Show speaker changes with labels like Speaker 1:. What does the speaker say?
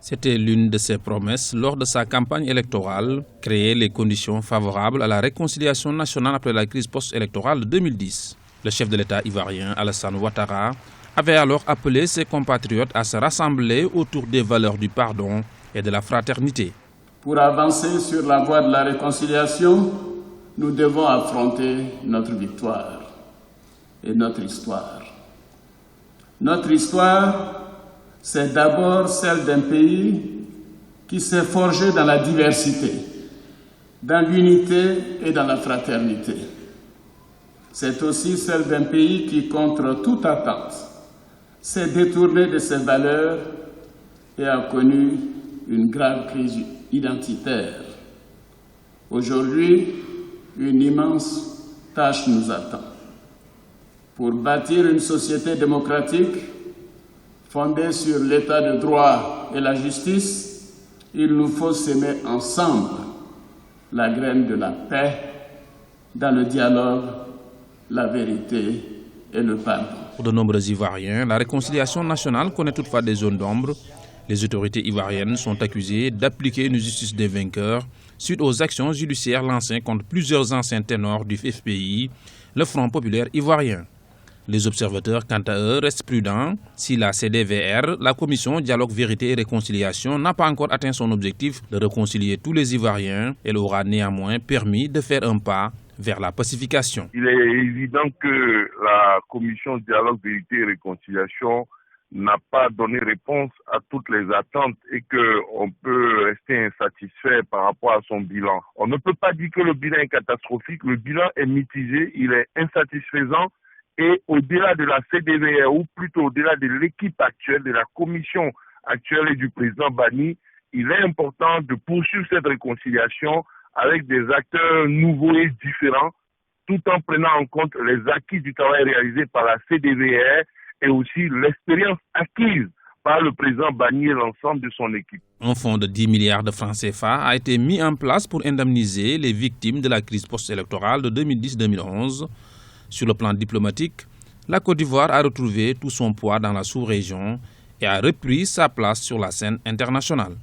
Speaker 1: C'était l'une de ses promesses lors de sa campagne électorale, créer les conditions favorables à la réconciliation nationale après la crise post-électorale de 2010. Le chef de l'État ivoirien, Alassane Ouattara, avait alors appelé ses compatriotes à se rassembler autour des valeurs du pardon et de la fraternité.
Speaker 2: Pour avancer sur la voie de la réconciliation, nous devons affronter notre victoire et notre histoire. Notre histoire, c'est d'abord celle d'un pays qui s'est forgé dans la diversité, dans l'unité et dans la fraternité. C'est aussi celle d'un pays qui, contre toute attente, s'est détourné de ses valeurs et a connu une grave crise identitaire. Aujourd'hui, une immense tâche nous attend. Pour bâtir une société démocratique fondée sur l'état de droit et la justice, il nous faut s'aimer ensemble la graine de la paix dans le dialogue, la vérité et le pardon.
Speaker 1: Pour de nombreux Ivoiriens, la réconciliation nationale connaît toutefois des zones d'ombre. Les autorités ivoiriennes sont accusées d'appliquer une justice des vainqueurs suite aux actions judiciaires lancées contre plusieurs anciens ténors du FPI, le Front populaire ivoirien. Les observateurs, quant à eux, restent prudents. Si la CDVR, la Commission Dialogue, Vérité et Réconciliation, n'a pas encore atteint son objectif de réconcilier tous les Ivoiriens, elle aura néanmoins permis de faire un pas vers la pacification.
Speaker 3: Il est évident que la Commission Dialogue, Vérité et Réconciliation n'a pas donné réponse à toutes les attentes et qu'on peut rester insatisfait par rapport à son bilan. On ne peut pas dire que le bilan est catastrophique, le bilan est mitigé, il est insatisfaisant. Et au-delà de la CDVR, ou plutôt au-delà de l'équipe actuelle, de la commission actuelle et du président Bani, il est important de poursuivre cette réconciliation avec des acteurs nouveaux et différents, tout en prenant en compte les acquis du travail réalisé par la CDVR et aussi l'expérience acquise par le président Bani et l'ensemble de son équipe.
Speaker 1: Un fonds de 10 milliards de francs CFA a été mis en place pour indemniser les victimes de la crise post-électorale de 2010-2011. Sur le plan diplomatique, la Côte d'Ivoire a retrouvé tout son poids dans la sous-région et a repris sa place sur la scène internationale.